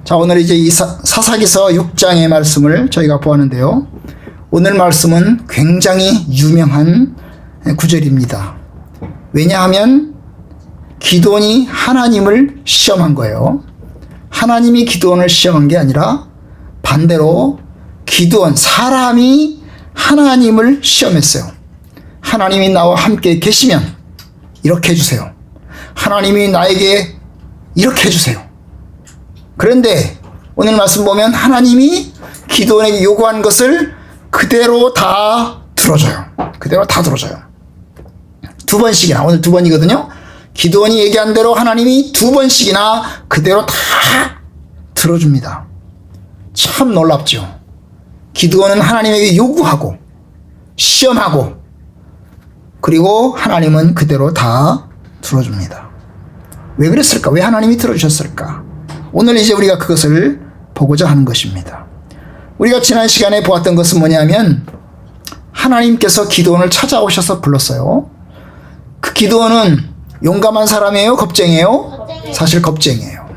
자, 오늘 이제 이 사사기서 6장의 말씀을 저희가 보았는데요. 오늘 말씀은 굉장히 유명한 구절입니다. 왜냐하면 기드온이 하나님을 시험한 거예요. 하나님이 기드온을 시험한 게 아니라 반대로 기드온 사람이 하나님을 시험했어요. 하나님이 나와 함께 계시면 이렇게 해주세요. 하나님이 나에게 이렇게 해주세요. 그런데 오늘 말씀 보면 하나님이 기드온에게 요구한 것을 그대로 다 들어줘요. 그대로 다 들어줘요. 두 번씩이나, 오늘 두 번이거든요. 기드온이 얘기한 대로 하나님이 두 번씩이나 그대로 다 들어줍니다. 참 놀랍죠. 기드온은 하나님에게 요구하고 시험하고 그리고 하나님은 그대로 다 들어줍니다. 왜 그랬을까? 왜 하나님이 들어주셨을까? 오늘 이제 우리가 그것을 보고자 하는 것입니다. 우리가 지난 시간에 보았던 것은 뭐냐면 하나님께서 기드온을 찾아오셔서 불렀어요. 그 기드온은 용감한 사람이에요? 겁쟁이에요? 사실 겁쟁이에요.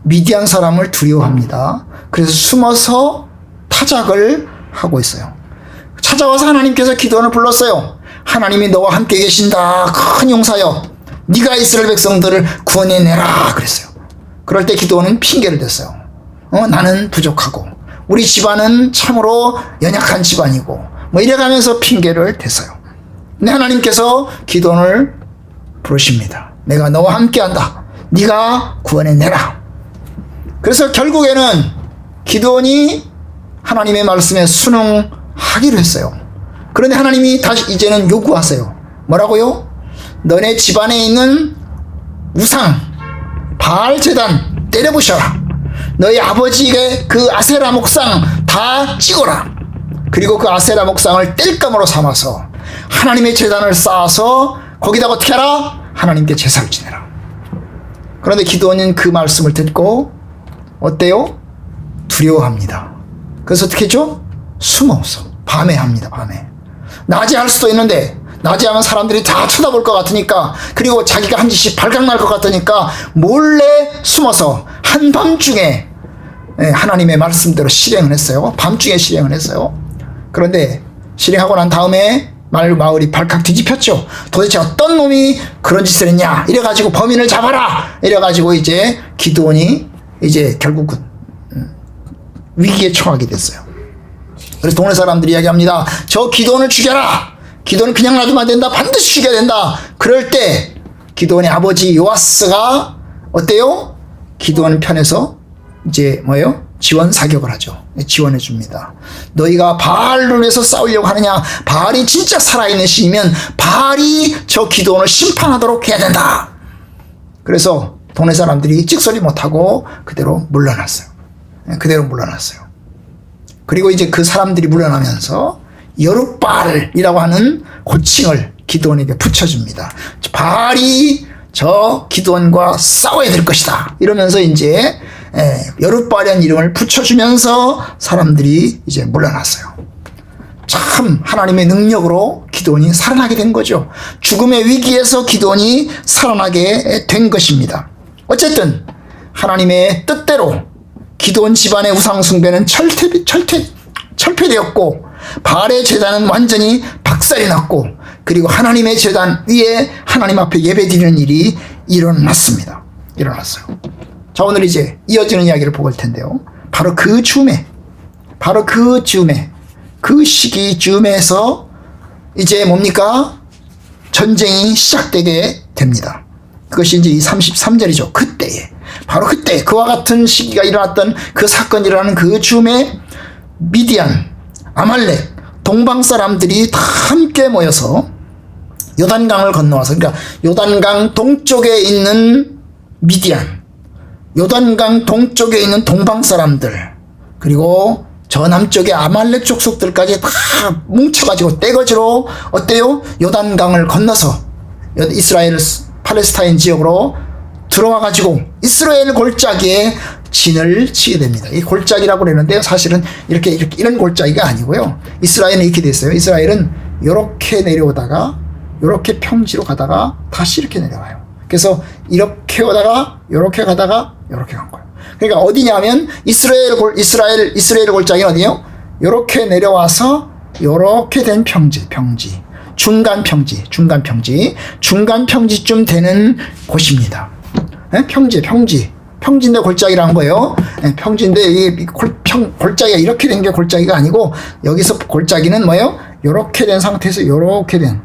미디안 사람을 두려워합니다. 그래서 숨어서 타작을 하고 있어요. 찾아와서 하나님께서 기드온을 불렀어요. 하나님이 너와 함께 계신다. 큰 용사여, 네가 이스라엘 백성들을 구원해내라 그랬어요. 그럴 때 기드온은 핑계를 댔어요. 나는 부족하고 우리 집안은 참으로 연약한 집안이고 뭐 이래가면서 핑계를 댔어요. 근데 하나님께서 기드온을 부르십니다. 내가 너와 함께한다. 네가 구원해내라. 그래서 결국에는 기드온이 하나님의 말씀에 순응하기로 했어요. 그런데 하나님이 다시 이제는 요구하세요. 뭐라고요? 너네 집안에 있는 우상 바알 제단 때려부셔라. 너희 아버지의 그 아세라 목상 다 찍어라. 그리고 그 아세라 목상을 땔감으로 삼아서 하나님의 제단을 쌓아서 거기다가 어떻게 하라? 하나님께 제사를 지내라. 그런데 기드온은 그 말씀을 듣고 어때요? 두려워합니다. 그래서 어떻게 했죠? 숨어서 밤에 합니다. 밤에. 낮에 할 수도 있는데 낮에 하면 사람들이 다 쳐다볼 것 같으니까, 그리고 자기가 한 짓이 발각날 것 같으니까 몰래 숨어서 한밤중에 하나님의 말씀대로 실행을 했어요. 밤중에 실행을 했어요. 그런데 실행하고 난 다음에 마을이 발칵 뒤집혔죠. 도대체 어떤 놈이 그런 짓을 했냐 이래가지고 범인을 잡아라 이래가지고 이제 기드온이 이제 결국은 위기에 처하게 됐어요. 그래서 동네 사람들이 이야기합니다. 저 기드온을 죽여라. 기드온은 그냥 놔두면 안 된다. 반드시 죽여야 된다. 그럴 때 기드온의 아버지 요아스가 어때요? 기드온 편에서 이제 뭐예요? 지원 사격을 하죠. 지원해 줍니다. 너희가 바알을 위해서 싸우려고 하느냐? 바알이 진짜 살아있는 신이면 바알이 저 기드온을 심판하도록 해야 된다. 그래서 동네 사람들이 찍소리 못하고 그대로 물러났어요. 그대로 물러났어요. 그리고 이제 그 사람들이 물러나면서 여룻바알이라고 하는 호칭을 기드온에게 붙여줍니다. 바알이 저 기드온과 싸워야 될 것이다. 이러면서 이제 여룻바알이라는 이름을 붙여주면서 사람들이 이제 물러났어요. 참 하나님의 능력으로 기드온이 살아나게 된 거죠. 죽음의 위기에서 기드온이 살아나게 된 것입니다. 어쨌든 하나님의 뜻대로 기드온 집안의 우상 숭배는 철폐되었고 바알의 제단은 완전히 박살이 났고, 그리고 하나님의 제단 위에 하나님 앞에 예배드리는 일이 일어났습니다. 일어났어요. 자, 오늘 이제 이어지는 이야기를 보고 올 텐데요. 바로 그 즈음에 그 시기 즈음에서 이제 뭡니까? 전쟁이 시작되게 됩니다. 그것이 이제 이 33절이죠. 그때에, 바로 그때 그와 같은 시기가 일어났던 그 사건이 일어나는 그 즈음에 미디안, 아말렉, 동방 사람들이 다 함께 모여서 요단강을 건너와서, 그러니까 요단강 동쪽에 있는 미디안, 요단강 동쪽에 있는 동방 사람들, 그리고 저 남쪽의 아말렉 족속들까지 다 뭉쳐가지고 떼거지로 어때요? 요단강을 건너서 이스라엘 팔레스타인 지역으로 들어와가지고 이스라엘 골짜기에 진을 치게 됩니다. 이 골짜기라고 그러는데요, 사실은 이런 골짜기가 아니고요. 이스라엘은 이렇게 돼 있어요. 이스라엘은 이렇게 내려오다가 이렇게 평지로 가다가 다시 이렇게 내려와요. 그래서 이렇게 오다가 이렇게 가다가 이렇게 간 거예요. 그러니까 어디냐면 이스라엘 골짜기 어디요? 요렇게 내려와서 요렇게 된 평지. 중간 평지쯤 되는 곳입니다. 평지인데 골짜기라는 거예요. 평지인데 이 골짜기가 이렇게 된 게 골짜기가 아니고 여기서 골짜기는 뭐예요? 요렇게 된 상태에서 요렇게 된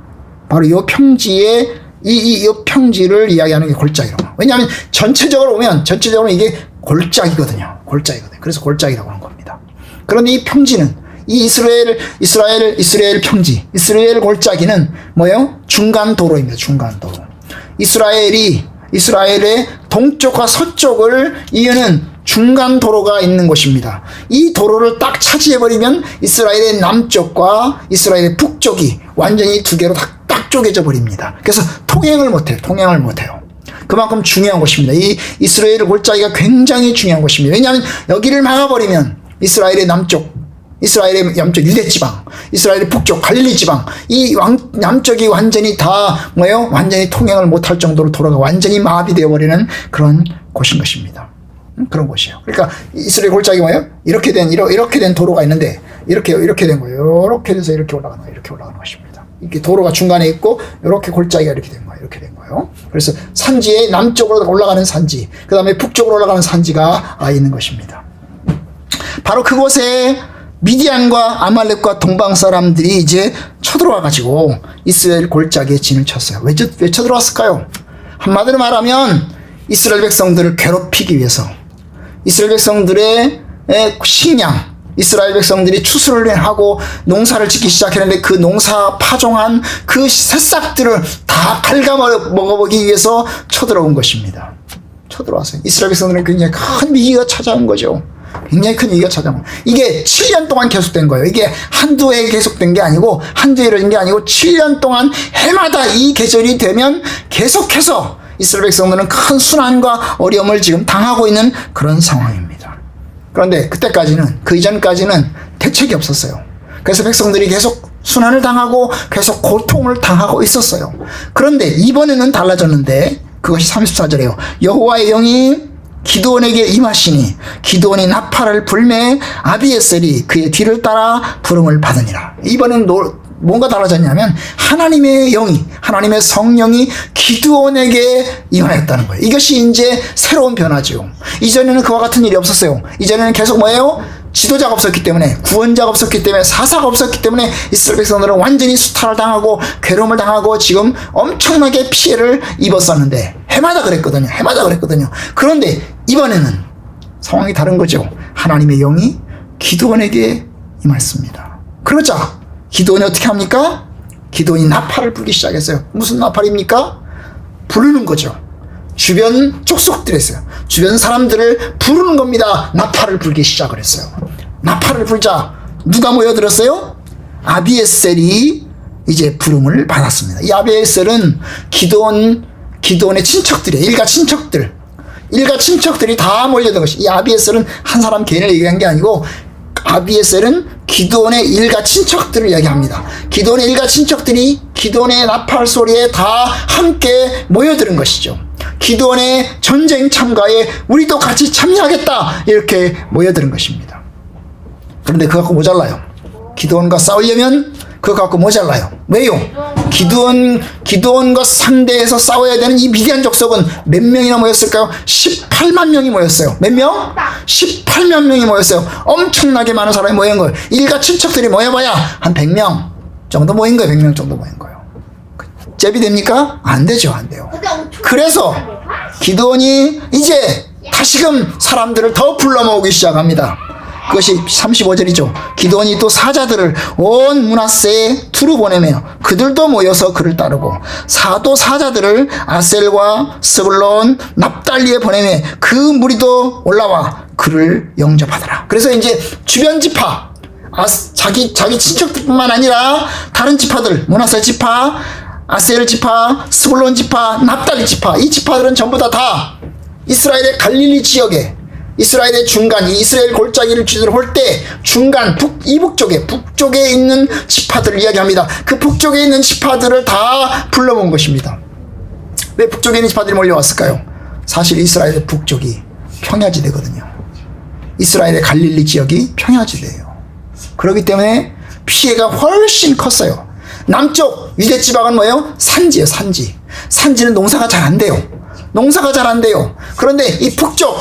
바로 요 평지에 이 평지를 이야기하는 게 골짜기라고. 왜냐하면 전체적으로 이게 골짜기거든요. 그래서 골짜기라고 하는 겁니다. 그런데 이 평지는 이 이스라엘 평지, 이스라엘 골짜기는 뭐예요? 중간 도로입니다. 중간 도로. 이스라엘의 동쪽과 서쪽을 이으는 중간 도로가 있는 곳입니다. 이 도로를 딱 차지해버리면 이스라엘의 남쪽과 이스라엘의 북쪽이 완전히 두 개로 딱 쪼개져 버립니다. 그래서 통행을 못해요. 그만큼 중요한 곳입니다. 이 이스라엘 골짜기가 굉장히 중요한 곳입니다. 왜냐하면 여기를 막아버리면 이스라엘의 남쪽 유대지방, 이스라엘의 북쪽 갈릴리 지방, 이 남쪽이 완전히 다 뭐예요? 완전히 통행을 못할 정도로 도로가 완전히 마비되어 버리는 그런 곳인 것입니다. 그런 곳이에요. 그러니까 이스라엘 골짜기 뭐예요? 이렇게 된 도로가 있는데 이렇게 된 거예요. 이렇게 돼서 이렇게 올라가는 것입니다. 이렇게 도로가 중간에 있고 이렇게 골짜기가 이렇게 된 거예요. 그래서 산지의 남쪽으로 올라가는 산지, 그 다음에 북쪽으로 올라가는 산지가 있는 것입니다. 바로 그곳에 미디안과 아말렉과 동방 사람들이 이제 쳐들어와가지고 이스라엘 골짜기에 진을 쳤어요. 왜 쳐들어왔을까요? 한마디로 말하면 이스라엘 백성들을 괴롭히기 위해서, 이스라엘 백성들의 식량, 이스라엘 백성들이 추수를 하고 농사를 짓기 시작했는데 그 농사 파종한 그 새싹들을 다 갉아먹어보기 위해서 쳐들어온 것입니다. 쳐들어왔어요. 이스라엘 백성들은 굉장히 큰 위기가 찾아온 거죠. 이게 7년 동안 계속된 거예요. 이게 한두 해 계속된 게 아니고, 한두 해로 된 게 아니고, 7년 동안 해마다 이 계절이 되면 계속해서 이스라엘 백성들은 큰 순환과 어려움을 지금 당하고 있는 그런 상황입니다. 그런데 그 이전까지는 대책이 없었어요. 그래서 백성들이 계속 순환을 당하고 계속 고통을 당하고 있었어요. 그런데 이번에는 달라졌는데, 그것이 34절이에요. 여호와의 영이 기드온에게 임하시니 기드온이 나팔을 불매 아비에셀이 그의 뒤를 따라 부름을 받으니라. 이번엔 뭔가 달라졌냐면 하나님의 성령이 기드온에게 임하였다는 거예요. 이것이 이제 새로운 변화죠. 이전에는 그와 같은 일이 없었어요. 이전에는 계속 뭐예요? 지도자가 없었기 때문에, 구원자가 없었기 때문에, 사사가 없었기 때문에 이스라엘 백성들은 완전히 수탈을 당하고 괴로움을 당하고 지금 엄청나게 피해를 입었었는데 해마다 그랬거든요. 그런데 이번에는 상황이 다른 거죠. 하나님의 영이 기드온에게 임했습니다. 그러자 기드온이 어떻게 합니까? 기드온이 나팔을 불기 시작했어요. 무슨 나팔입니까? 부르는 거죠. 주변 족속들에서요. 주변 사람들을 부르는 겁니다. 나팔을 불기 시작을 했어요. 나팔을 불자 누가 모여들었어요? 아비에셀이 이제 부름을 받았습니다. 이 아비에셀은 기드온의 친척들이에요. 일가 친척들이 다 몰려든 것이. 이 아비에셀은 한 사람 개인을 얘기한 게 아니고 아비에셀은 기드온의 일가 친척들을 이야기합니다. 기드온의 일가 친척들이 기드온의 나팔 소리에 다 함께 모여드는 것이죠. 기드온의 전쟁 참가에 우리도 같이 참여하겠다 이렇게 모여드는 것입니다. 그런데 그거 갖고 모자라요. 기드온과 싸우려면 그거 갖고 모자라요. 왜요? 기드온과 상대해서 싸워야 되는 이 미디안 족속은 몇 명이나 모였을까요? 18만 명이 모였어요. 몇 명? 18만 명이 모였어요. 엄청나게 많은 사람이 모인 거예요. 일가 친척들이 모여봐야 한 100명 정도 모인 거예요. 100명 정도 모인 거예요. 잽이 됩니까? 안 돼요. 그래서 기드온이 이제 다시금 사람들을 더 불러 모으기 시작합니다. 그것이 35절이죠. 기드온이 또 사자들을 온 므낫세에 두루 보내며 그들도 모여서 그를 따르고 사도 사자들을 아셀과 스불론 납달리에 보내며 그 무리도 올라와 그를 영접하더라. 그래서 이제 주변 지파, 자기 친척들뿐만 아니라 다른 지파들, 므낫세 지파, 아셀 지파, 스불론 지파, 납달리 지파, 이 지파들은 전부 다 이스라엘의 갈릴리 지역에, 이스라엘의 중간, 이스라엘 골짜기를 지도로 할 때 중간 북쪽에 있는 지파들을 이야기합니다. 그 북쪽에 있는 지파들을 다 불러본 것입니다. 왜 북쪽에 있는 지파들이 몰려왔을까요? 사실 이스라엘의 북쪽이 평야지대거든요. 이스라엘의 갈릴리 지역이 평야지대예요. 그렇기 때문에 피해가 훨씬 컸어요. 남쪽 유대 지방은 뭐예요? 산지예요, 산지. 산지는 농사가 잘 안 돼요. 농사가 잘 안 돼요. 그런데 이 북쪽,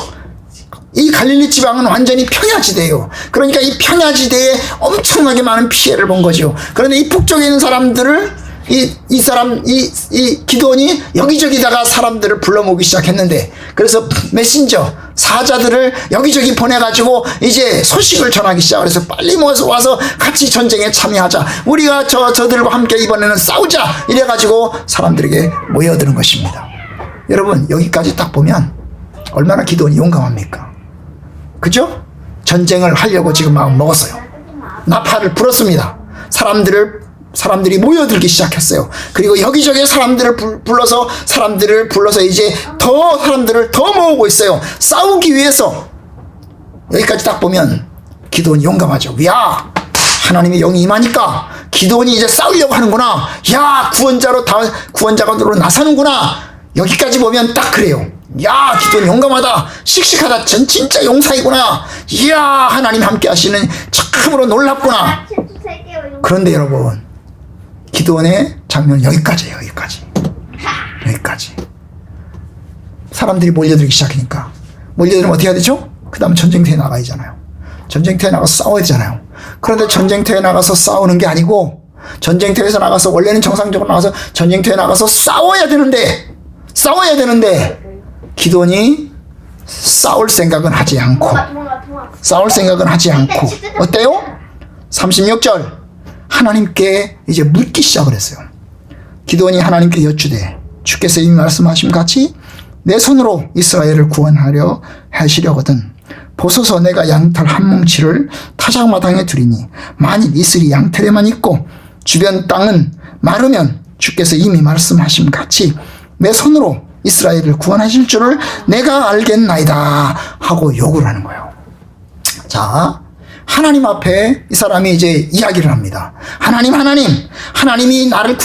이 갈릴리 지방은 완전히 평야지대예요. 그러니까 이 평야지대에 엄청나게 많은 피해를 본 거죠. 그런데 이 북쪽에 있는 사람들을 이 기드온이 여기저기다가 사람들을 불러 모으기 시작했는데, 그래서 메신저 사자들을 여기저기 보내가지고 이제 소식을 전하기 시작해서 빨리 모아서 와서 같이 전쟁에 참여하자, 우리가 저들과 함께 이번에는 싸우자, 이래가지고 사람들에게 모여드는 것입니다. 여러분, 여기까지 딱 보면 얼마나 기드온이 용감합니까? 그죠? 전쟁을 하려고 지금 마음 먹었어요. 나팔을 불었습니다. 사람들이 모여들기 시작했어요. 그리고 여기저기 사람들을 불러서 이제 사람들을 더 모으고 있어요. 싸우기 위해서. 여기까지 딱 보면 기드온이 용감하죠. 야, 하나님의 영이 임하니까 기드온이 이제 싸우려고 하는구나. 야, 구원자로 나서는구나. 여기까지 보면 딱 그래요. 야, 기드온이 용감하다, 씩씩하다, 진짜 용사이구나. 이야, 하나님 함께 하시는, 참으로 놀랍구나. 그런데 여러분, 기드온의 장면은 여기까지예요. 여기까지. 사람들이 몰려들기 시작하니까, 몰려들면 어떻게 해야 되죠? 그 다음 전쟁터에 나가야 되잖아요. 전쟁터에 나가서 싸워야 되잖아요. 그런데 전쟁터에 나가서 싸우는 게 아니고, 전쟁터에서 나가서, 원래는 정상적으로 나가서 전쟁터에 나가서 싸워야 되는데 기드온이 싸울 생각은 하지 않고 어때요? 36절, 하나님께 이제 묻기 시작을 했어요. 기드온이 하나님께 여쭈되, 주께서 이미 말씀하신 같이 내 손으로 이스라엘을 구원하려 하시려거든 보소서, 내가 양털 한 뭉치를 타작마당에 두리니 만일 이슬이 양털에만 있고 주변 땅은 마르면 주께서 이미 말씀하신 같이 내 손으로 이스라엘을 구원하실 줄을 내가 알겠나이다 하고 요구를 하는 거예요. 자, 하나님 앞에 이 사람이 이제 이야기를 합니다. 하나님이 나를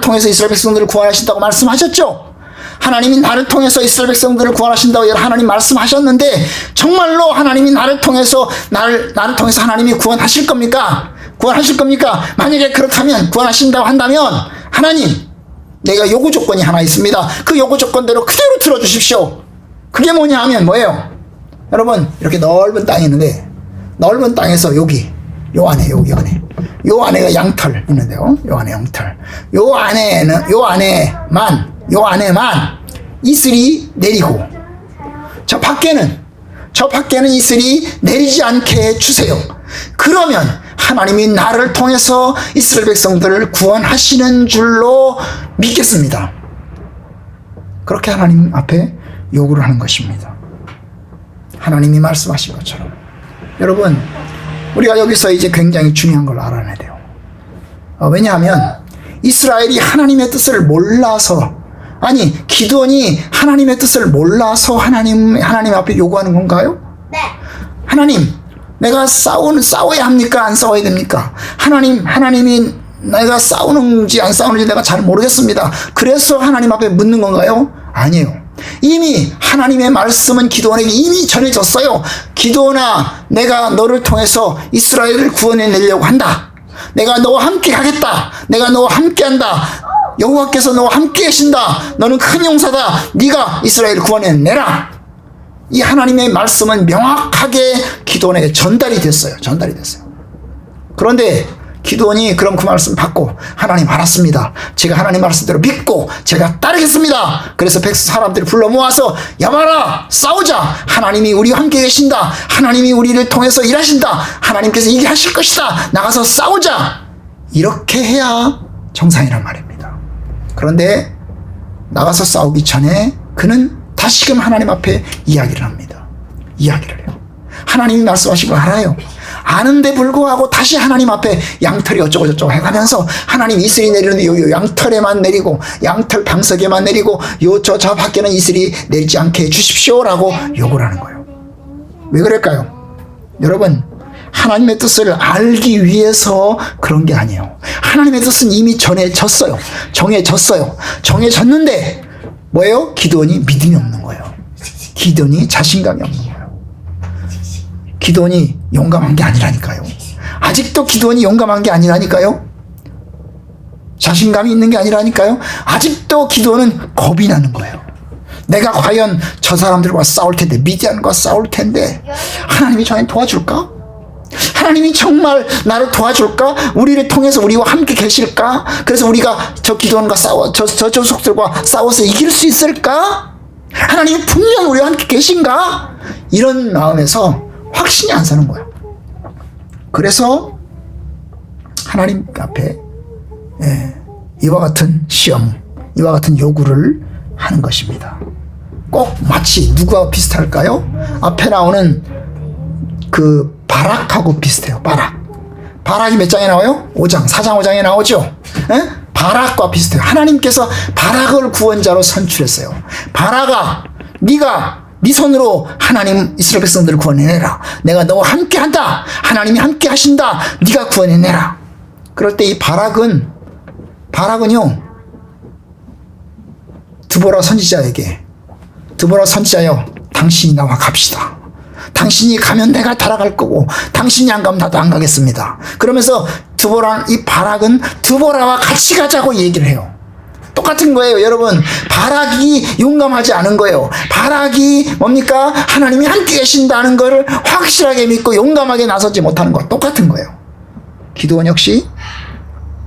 통해서 이스라엘 백성들을 구원하신다고 말씀하셨죠? 하나님이 나를 통해서 이스라엘 백성들을 구원하신다고 하나님 말씀하셨는데, 정말로 하나님이 나를 통해서 하나님이 구원하실 겁니까? 만약에 그렇다면, 구원하신다고 한다면, 하나님, 내가 요구 조건이 하나 있습니다. 그 요구 조건대로 그대로 들어주십시오. 그게 뭐냐 하면 뭐예요? 여러분, 이렇게 넓은 땅이 있는데, 넓은 땅에서 요 안에가 양털 있는데요. 요 안에 양털. 요 안에만 이슬이 내리고, 저 밖에는 이슬이 내리지 않게 해주세요. 그러면 하나님이 나를 통해서 이스라엘 백성들을 구원하시는 줄로 믿겠습니다. 그렇게 하나님 앞에 요구를 하는 것입니다. 하나님이 말씀하신 것처럼. 여러분, 우리가 여기서 이제 굉장히 중요한 걸 알아내야 돼요. 왜냐하면 이스라엘이 하나님의 뜻을 몰라서, 기드온이 하나님의 뜻을 몰라서 하나님 앞에 요구하는 건가요? 네. 하나님, 내가 싸워야 합니까? 안 싸워야 됩니까? 하나님이 내가 싸우는지 안 싸우는지 내가 잘 모르겠습니다. 그래서 하나님 앞에 묻는 건가요? 아니에요. 이미 하나님의 말씀은 기드온에게 이미 전해졌어요. 기드온아, 내가 너를 통해서 이스라엘을 구원해내려고 한다. 내가 너와 함께 하겠다. 내가 너와 함께 한다. 여호와께서 너와 함께 계신다. 너는 큰 용사다. 네가 이스라엘을 구원해내라. 이 하나님의 말씀은 명확하게 기드온에게 전달이 됐어요. 그런데 기드온이 그럼 그 말씀 받고, 하나님 알았습니다. 제가 하나님 말씀대로 믿고 제가 따르겠습니다. 그래서 사람들을 불러 모아서, 야마라, 싸우자. 하나님이 우리와 함께 계신다. 하나님이 우리를 통해서 일하신다. 하나님께서 이게 하실 것이다. 나가서 싸우자. 이렇게 해야 정상이란 말입니다. 그런데 나가서 싸우기 전에 그는 다시금 하나님 앞에 이야기를 합니다. 이야기를 해요. 하나님이 말씀하신 걸 알아요. 아는데 불구하고 다시 하나님 앞에 양털이 어쩌고 저쩌고 해가면서, 하나님 이슬이 내리는데 요 양털에만 내리고, 양털 방석에만 내리고, 저 밖에는 이슬이 내리지 않게 해주십시오라고 요구를 하는 거예요. 왜 그럴까요? 여러분, 하나님의 뜻을 알기 위해서 그런 게 아니에요. 하나님의 뜻은 이미 정해졌어요. 정해졌는데 뭐예요? 기드온이 믿음이 없는 거예요. 기도니 자신감이 없는 거예요. 기도니 용감한 게 아니라니까요. 아직도 기도니 용감한 게 아니라니까요. 자신감이 있는 게 아니라니까요. 아직도 기도는 겁이 나는 거예요. 내가 과연 저 사람들과 싸울 텐데, 미디안과 싸울 텐데 하나님이 저한테 도와줄까? 하나님이 정말 나를 도와줄까? 우리를 통해서 우리와 함께 계실까? 그래서 우리가 저 기도원과 저 조속들과 싸워서 이길 수 있을까? 하나님이 분명 우리와 함께 계신가? 이런 마음에서 확신이 안 사는 거예요. 그래서 하나님 앞에 이와 같은 시험, 이와 같은 요구를 하는 것입니다. 꼭 마치 누구와 비슷할까요? 앞에 나오는 그 바락하고 비슷해요. 바락이 몇 장에 나와요? 5장, 4장 5장에 나오죠. 바락과 비슷해요. 하나님께서 바락을 구원자로 선출했어요. 바락아, 네가 네 손으로 하나님 이스라엘 백성들을 구원해내라. 내가 너와 함께한다. 하나님이 함께 하신다. 네가 구원해내라. 그럴 때 이 바락은요, 드보라 선지자여, 당신이 나와 갑시다. 당신이 가면 내가 따라갈 거고, 당신이 안 가면 나도 안 가겠습니다. 그러면서 이 바락은 드보라와 같이 가자고 얘기를 해요. 똑같은 거예요, 여러분. 바락이 용감하지 않은 거예요. 바락이 뭡니까? 하나님이 함께 계신다는 것을 확실하게 믿고 용감하게 나서지 못하는 거 똑같은 거예요. 기도원 역시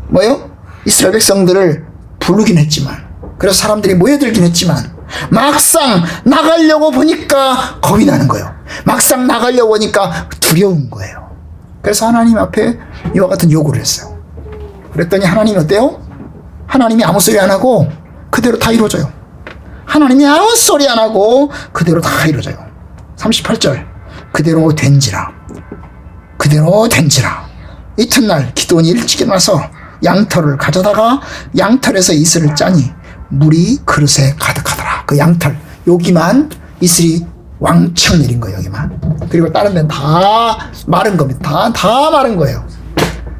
뭐예요? 이스라엘 백성들을 부르긴 했지만, 그래서 사람들이 모여들긴 했지만, 막상 나가려고 보니까 겁이 나는 거예요. 막상 나가려고 보니까 두려운 거예요. 그래서 하나님 앞에 이와 같은 요구를 했어요. 그랬더니 하나님이 어때요? 하나님이 아무 소리 안 하고 그대로 다 이루어져요. 하나님이 아무 소리 안 하고 그대로 다 이루어져요. 38절, 그대로 된지라. 이튿날 기도원이 일찍 일어나서 양털을 가져다가 양털에서 이슬을 짜니 물이 그릇에 가득하더라. 그 양털, 여기만 이슬이 왕창 내린 거예요. 여기만. 그리고 다른 데는 다 마른 겁니다. 다 마른 거예요.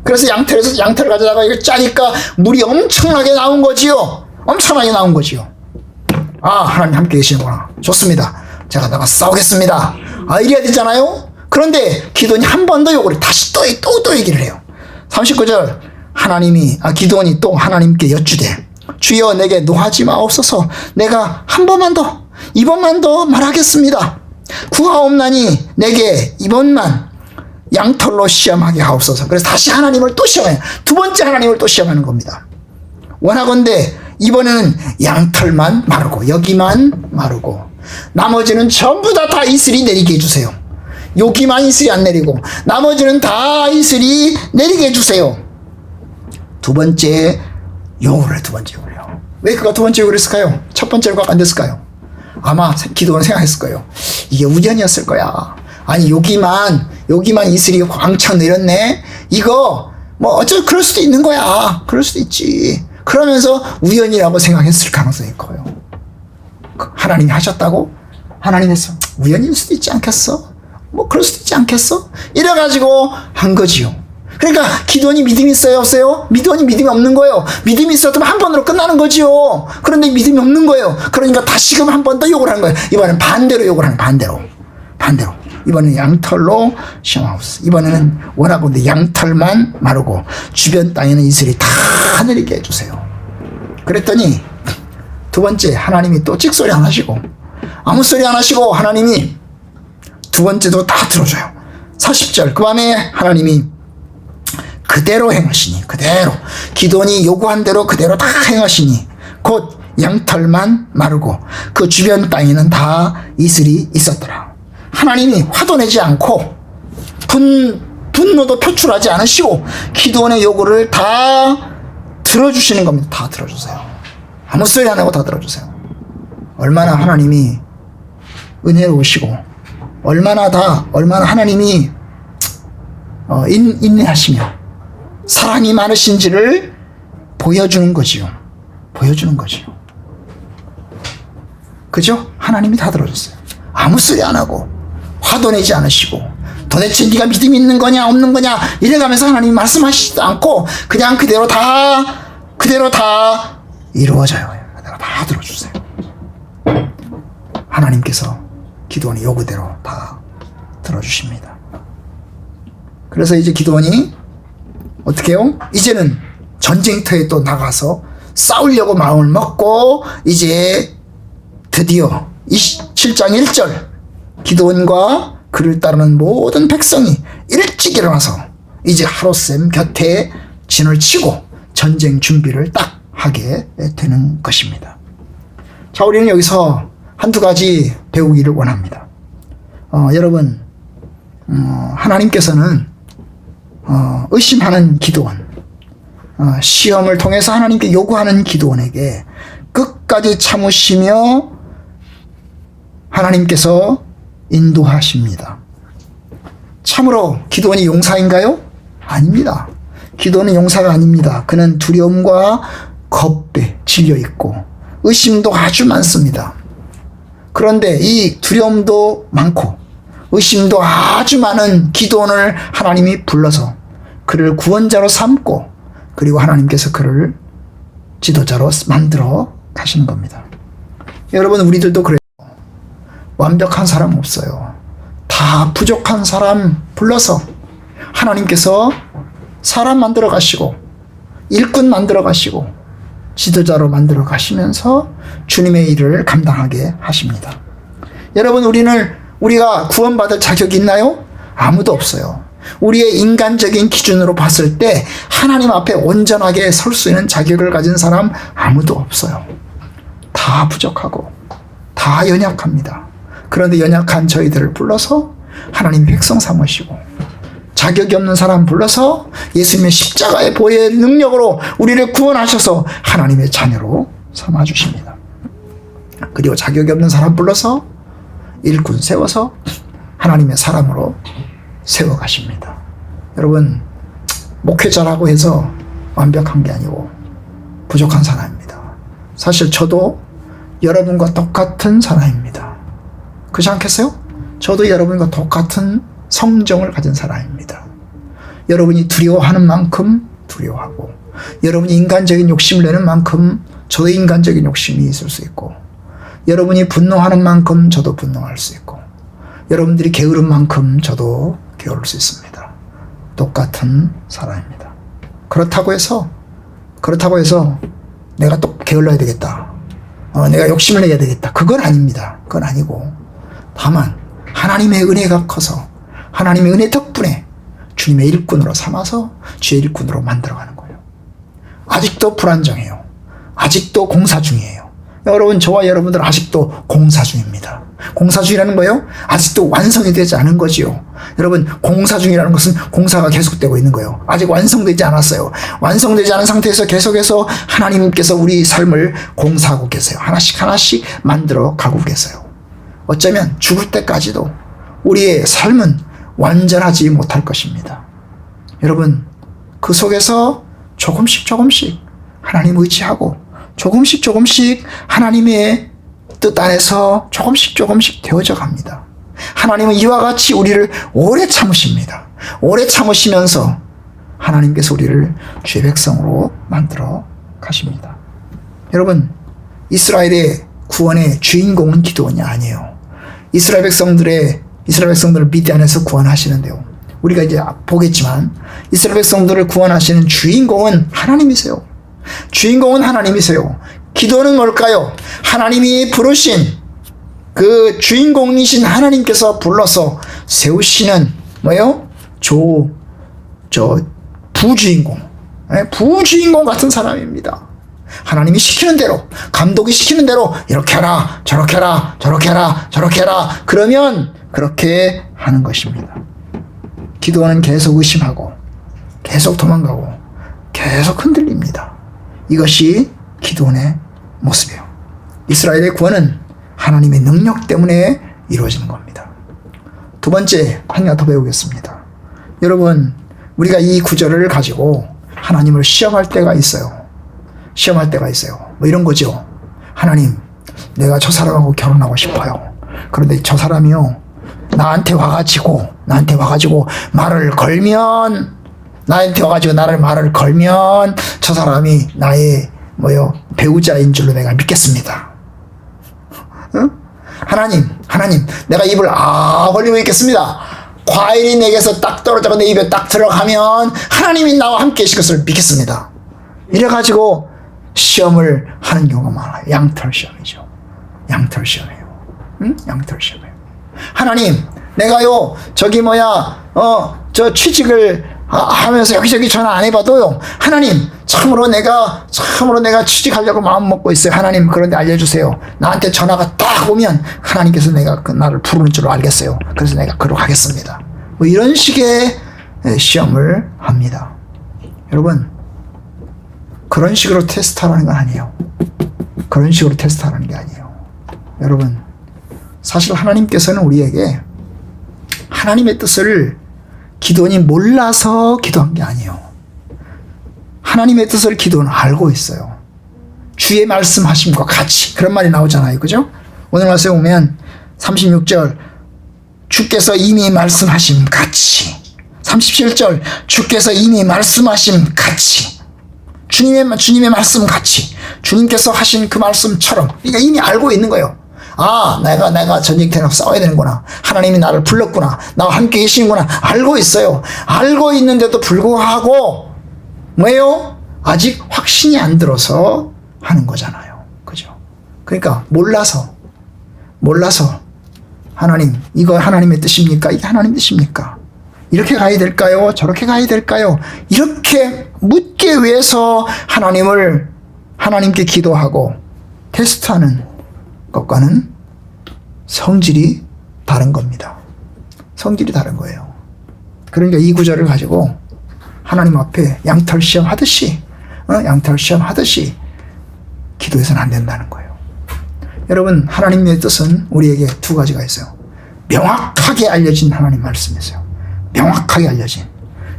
그래서 양털을 가져다가 이거 짜니까 물이 엄청나게 나온 거지요. 하나님 함께 계시는구나. 좋습니다. 제가 나가 싸우겠습니다. 이래야 되잖아요. 그런데 기도원이 한 번 더 요구를 다시 또 얘기를 해요. 39절, 기도원이 또 하나님께 여쭈되, 주여 내게 노하지 마옵소서. 내가 한 번만 더, 이번만 더 말하겠습니다. 구하옵나니 내게 이번만 양털로 시험하게 하옵소서. 그래서 다시 하나님을 또 시험해요. 두 번째 하나님을 또 시험하는 겁니다. 원하건대 이번에는 양털만 마르고, 여기만 마르고, 나머지는 전부 다 이슬이 내리게 해주세요. 여기만 이슬이 안 내리고 나머지는 다 이슬이 내리게 해주세요. 두 번째 요구를 해요. 왜 그가 두 번째 요구를 했을까요? 첫 번째로 안 됐을까요? 아마 기도는 생각했을 거예요. 이게 우연이었을 거야. 아니 여기만 이슬이 왕창 내렸네. 이거 그럴 수도 있는 거야. 그럴 수도 있지. 그러면서 우연이라고 생각했을 가능성이 커요. 하나님이 하셨다고? 하나님 했어. 우연일 수도 있지 않겠어? 그럴 수도 있지 않겠어? 이래가지고 한 거지요. 그러니까 기도원이 믿음이 있어요, 없어요? 기도원이 믿음이 없는 거예요. 믿음이 있었다면 한 번으로 끝나는 거지요. 그런데 믿음이 없는 거예요. 그러니까 다시금 한 번 더 욕을 하는 거예요. 이번엔 반대로 욕을 하는 거예요. 반대로. 이번에는 양털로 시험하옵소서. 이번에는 원하건대 양털만 마르고 주변 땅에는 이슬이 다 내리게 해주세요. 그랬더니 두 번째 하나님이 또 찍소리 안 하시고 아무 소리 안 하시고 하나님이 두 번째도 다 들어줘요. 40절, 그 밤에 하나님이 그대로 행하시니, 그대로 기도원이 요구한 대로 그대로 다 행하시니 곧 양털만 마르고 그 주변 땅에는 다 이슬이 있었더라. 하나님이 화도 내지 않고 분노도 표출하지 않으시고 기도원의 요구를 다 들어주시는 겁니다. 다 들어주세요. 아무 소리 안 하고 다 들어주세요. 얼마나 하나님이 은혜로우시고 얼마나 하나님이 인내하시며 사랑이 많으신지를 보여주는 거지요. 그죠? 하나님이 다 들어줬어요. 아무 소리 안 하고 화도 내지 않으시고 도대체 네가 믿음이 있는 거냐 없는 거냐 이래가면서 하나님이 말씀하시지도 않고 그냥 그대로 다 이루어져요. 그대로 다 들어주세요. 하나님께서 기드온의 요구대로 다 들어주십니다. 그래서 이제 기드온이 어떻게 해요? 이제는 전쟁터에 또 나가서 싸우려고 마음을 먹고 이제 드디어 27장 1절 기드온과 그를 따르는 모든 백성이 일찍 일어나서 이제 하롯셈 곁에 진을 치고 전쟁 준비를 딱 하게 되는 것입니다. 자, 우리는 여기서 한두 가지 배우기를 원합니다. 여러분, 하나님께서는 의심하는 기드온, 시험을 통해서 하나님께 요구하는 기드온에게 끝까지 참으시며 하나님께서 인도하십니다. 참으로 기드온이 용사인가요? 아닙니다. 기드온은 용사가 아닙니다. 그는 두려움과 겁에 질려 있고 의심도 아주 많습니다. 그런데 이 두려움도 많고 의심도 아주 많은 기드온을 하나님이 불러서 그를 구원자로 삼고 그리고 하나님께서 그를 지도자로 만들어 가시는 겁니다. 여러분, 우리들도 그래요. 완벽한 사람 없어요. 다 부족한 사람 불러서 하나님께서 사람 만들어 가시고 일꾼 만들어 가시고 지도자로 만들어 가시면서 주님의 일을 감당하게 하십니다. 여러분, 우리가 구원받을 자격이 있나요? 아무도 없어요. 우리의 인간적인 기준으로 봤을 때 하나님 앞에 온전하게 설 수 있는 자격을 가진 사람 아무도 없어요. 다 부족하고 다 연약합니다. 그런데 연약한 저희들을 불러서 하나님 백성 삼으시고 자격이 없는 사람 불러서 예수님의 십자가의 보혈의 능력으로 우리를 구원하셔서 하나님의 자녀로 삼아주십니다. 그리고 자격이 없는 사람 불러서 일꾼 세워서 하나님의 사람으로 세워가십니다. 여러분, 목회자라고 해서 완벽한 게 아니고 부족한 사람입니다. 사실 저도 여러분과 똑같은 사람입니다. 그렇지 않겠어요? 저도 여러분과 똑같은 성정을 가진 사람입니다. 여러분이 두려워하는 만큼 두려워하고 여러분이 인간적인 욕심을 내는 만큼 저도 인간적인 욕심이 있을 수 있고 여러분이 분노하는 만큼 저도 분노할 수 있고 여러분들이 게으른 만큼 저도 게으를 수 있습니다. 똑같은 사람입니다. 그렇다고 해서 내가 또 게을러야 되겠다. 내가 욕심을 내야 되겠다. 그건 아닙니다. 그건 아니고 다만 하나님의 은혜가 커서 하나님의 은혜 덕분에 주님의 일꾼으로 삼아서 주의 일꾼으로 만들어가는 거예요. 아직도 불안정해요. 아직도 공사 중이에요. 여러분, 저와 여러분들 아직도 공사 중입니다. 공사 중이라는 거예요? 아직도 완성이 되지 않은 거지요. 여러분, 공사 중이라는 것은 공사가 계속되고 있는 거예요. 아직 완성되지 않았어요. 완성되지 않은 상태에서 계속해서 하나님께서 우리 삶을 공사하고 계세요. 하나씩 하나씩 만들어 가고 계세요. 어쩌면 죽을 때까지도 우리의 삶은 완전하지 못할 것입니다. 여러분, 그 속에서 조금씩 하나님 의지하고 조금씩 하나님의 뜻 안에서 조금씩 되어져 갑니다. 하나님은 이와 같이 우리를 오래 참으십니다. 오래 참으시면서 하나님께서 우리를 주의 백성으로 만들어 가십니다. 여러분, 이스라엘의 구원의 주인공은 기드온이 아니에요. 이스라엘 백성들을 미디안에서 구원하시는데요. 우리가 이제 보겠지만 이스라엘 백성들을 구원하시는 주인공은 하나님이세요. 주인공은 하나님이세요. 기도는 뭘까요? 하나님이 부르신 그 주인공이신 하나님께서 불러서 세우시는 뭐예요? 부주인공. 부주인공 같은 사람입니다. 하나님이 시키는 대로, 감독이 시키는 대로 이렇게 해라, 저렇게 해라, 저렇게 해라, 저렇게 해라. 그러면 그렇게 하는 것입니다. 기도는 계속 의심하고 계속 도망가고 계속 흔들립니다. 이것이 기도의 모습이에요. 이스라엘의 구원은 하나님의 능력 때문에 이루어지는 겁니다. 두 번째, 하나 더 배우겠습니다. 여러분, 우리가 이 구절을 가지고 하나님을 시험할 때가 있어요. 뭐 이런 거죠. 하나님, 내가 저 사람하고 결혼하고 싶어요. 그런데 저 사람이요, 나한테 와가지고 말을 걸면, 나를 걸면 저 사람이 나의 배우자인 줄로 내가 믿겠습니다. 응? 하나님, 내가 입을 벌리고 있겠습니다. 과일이 내게서 딱 떨어져서 내 입에 딱 들어가면 하나님이 나와 함께 계실 것을 믿겠습니다. 이래가지고 시험을 하는 경우가 많아요. 양털 시험이죠. 양털 시험이에요. 양털 시험이에요. 하나님, 내가요, 저 취직을 하면서 여기저기 전화 안 해봐도요, 하나님, 참으로 내가 취직하려고 마음 먹고 있어요. 하나님, 그런데 알려주세요. 나한테 전화가 딱 오면 하나님께서 내가 나를 부르는 줄 알겠어요. 그래서 내가 그로 가겠습니다. 뭐 이런 식의 시험을 합니다. 여러분, 그런 식으로 테스트하라는 건 아니에요. 그런 식으로 테스트하라는 게 아니에요. 여러분, 사실 하나님께서는 우리에게 하나님의 뜻을 기도원이 몰라서 기도한 게 아니에요. 하나님의 뜻을 기도는 알고 있어요. 주의 말씀하심과 같이 그런 말이 나오잖아요. 그죠? 오늘 말씀에 보면 36절 주께서 이미 말씀하심 같이, 37절 주께서 이미 말씀하심 같이, 주님의 말씀 같이, 주님께서 하신 그 말씀처럼, 그러니까 이미 알고 있는 거예요. 내가 전쟁터에 싸워야 되는구나. 하나님이 나를 불렀구나. 나와 함께 계시는구나. 알고 있어요. 알고 있는데도 불구하고 뭐예요? 아직 확신이 안 들어서 하는 거잖아요. 그죠? 그러니까 몰라서 하나님, 이거 하나님의 뜻입니까? 이게 하나님 뜻입니까? 이렇게 가야 될까요? 저렇게 가야 될까요? 이렇게 묻기 위해서 하나님께 기도하고 테스트하는 것과는 성질이 다른 겁니다. 성질이 다른 거예요. 그러니까 이 구절을 가지고 하나님 앞에 양털 시험 하듯이 기도해서는 안 된다는 거예요. 여러분, 하나님의 뜻은 우리에게 두 가지가 있어요. 명확하게 알려진 하나님 말씀이 있어요. 명확하게 알려진.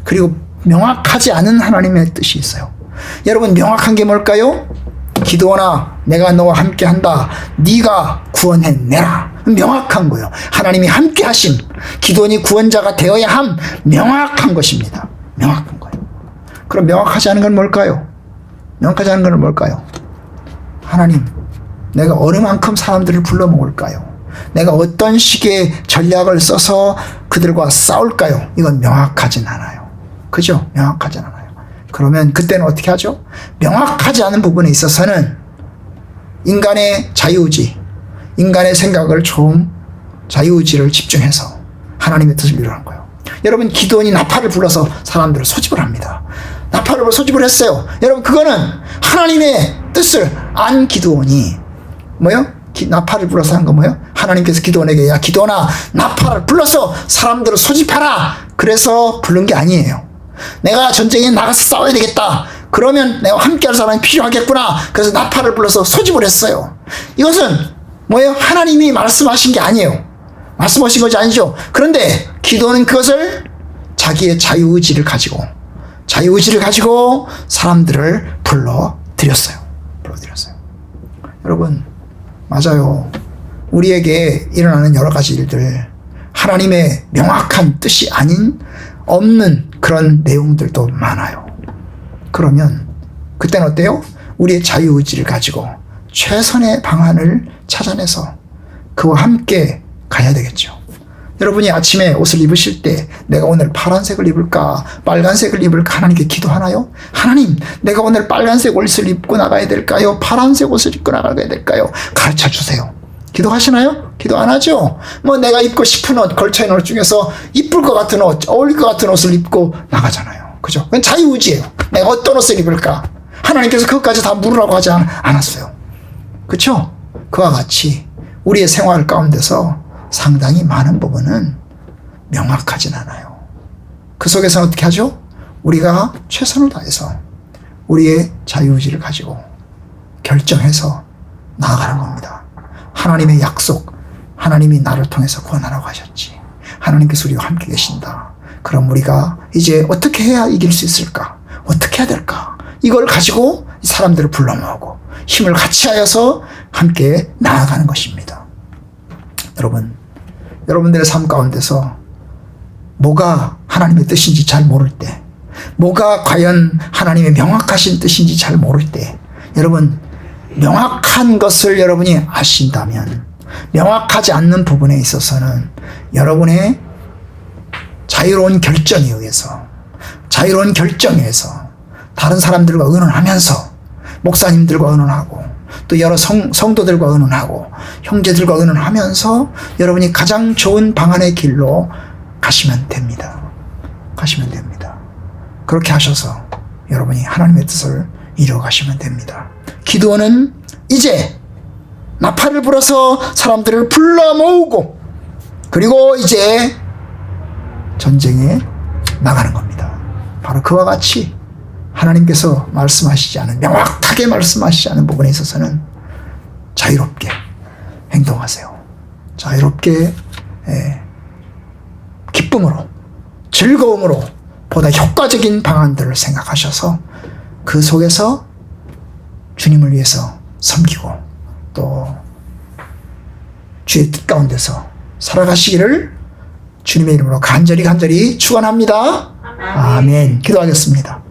그리고 명확하지 않은 하나님의 뜻이 있어요. 여러분, 명확한 게 뭘까요? 기도나 내가 너와 함께 한다. 네가 구원해내라. 명확한 거예요. 하나님이 함께 하심. 기도원이 구원자가 되어야 함. 명확한 것입니다. 명확한 거예요. 그럼 명확하지 않은 건 뭘까요? 명확하지 않은 건 뭘까요? 하나님, 내가 어느 만큼 사람들을 불러 모을까요? 내가 어떤 식의 전략을 써서 그들과 싸울까요? 이건 명확하진 않아요. 그죠? 명확하진 않아요. 그러면 그때는 어떻게 하죠? 명확하지 않은 부분에 있어서는 인간의 자유의지, 인간의 생각을 자유의지를 집중해서 하나님의 뜻을 이루는 거예요. 여러분, 기도원이 나팔을 불러서 사람들을 소집을 합니다. 나팔을 소집을 했어요. 여러분, 그거는 하나님의 뜻을 안 기도원이 나팔을 불러서 한 거 뭐예요? 하나님께서 기도원에게, 야 기도원아, 나팔을 불러서 사람들을 소집하라. 그래서 부른 게 아니에요. 내가 전쟁에 나가서 싸워야 되겠다. 그러면 내가 함께할 사람이 필요하겠구나. 그래서 나팔을 불러서 소집을 했어요. 이것은 뭐예요? 하나님이 말씀하신 게 아니에요. 말씀하신 것이 아니죠. 그런데 기도는 그것을 자기의 자유의지를 가지고 사람들을 불러들였어요. 여러분, 맞아요. 우리에게 일어나는 여러 가지 일들, 하나님의 명확한 뜻이 없는 그런 내용들도 많아요. 그러면 그때는 어때요? 우리의 자유의지를 가지고 최선의 방안을 찾아내서 그와 함께 가야 되겠죠. 여러분이 아침에 옷을 입으실 때 내가 오늘 파란색을 입을까 빨간색을 입을까 하나님께 기도하나요? 하나님, 내가 오늘 빨간색 옷을 입고 나가야 될까요? 파란색 옷을 입고 나가야 될까요? 가르쳐 주세요. 기도하시나요? 기도 안 하죠? 내가 입고 싶은 옷, 걸쳐있는 옷 중에서 이쁠 것 같은 옷, 어울릴 것 같은 옷을 입고 나가잖아요. 그죠? 그건 자유의지예요. 내가 어떤 옷을 입을까? 하나님께서 그것까지 다 물으라고 하지 않았어요. 그렇죠? 그와 같이 우리의 생활 가운데서 상당히 많은 부분은 명확하진 않아요. 그 속에서 어떻게 하죠? 우리가 최선을 다해서 우리의 자유의지를 가지고 결정해서 나아가는 겁니다. 하나님의 약속, 하나님이 나를 통해서 구원하라고 하셨지. 하나님께서 우리와 함께 계신다. 그럼 우리가 이제 어떻게 해야 이길 수 있을까? 어떻게 해야 될까? 이걸 가지고 사람들을 불러 모으고 힘을 같이 하여서 함께 나아가는 것입니다. 여러분들의 삶 가운데서 뭐가 하나님의 뜻인지 잘 모를 때, 뭐가 과연 하나님의 명확하신 뜻인지 잘 모를 때, 여러분, 명확한 것을 여러분이 아신다면 명확하지 않는 부분에 있어서는 여러분의 자유로운 결정에 의해서, 자유로운 결정에서 다른 사람들과 의논하면서, 목사님들과 의논하고 또 여러 성도들과 의논하고 형제들과 의논하면서 여러분이 가장 좋은 방안의 길로 가시면 됩니다. 가시면 됩니다. 그렇게 하셔서 여러분이 하나님의 뜻을 이루어가시면 됩니다. 기드온은 이제 나팔을 불어서 사람들을 불러 모으고 그리고 이제 전쟁에 나가는 겁니다. 바로 그와 같이 하나님께서 말씀하시지 않은, 명확하게 말씀하시지 않은 부분에 있어서는 자유롭게 행동하세요. 자유롭게 기쁨으로, 즐거움으로 보다 효과적인 방안들을 생각하셔서 그 속에서 주님을 위해서 섬기고 또 주의 뜻 가운데서 살아가시기를 주님의 이름으로 간절히 축원합니다. 아멘. 기도하겠습니다.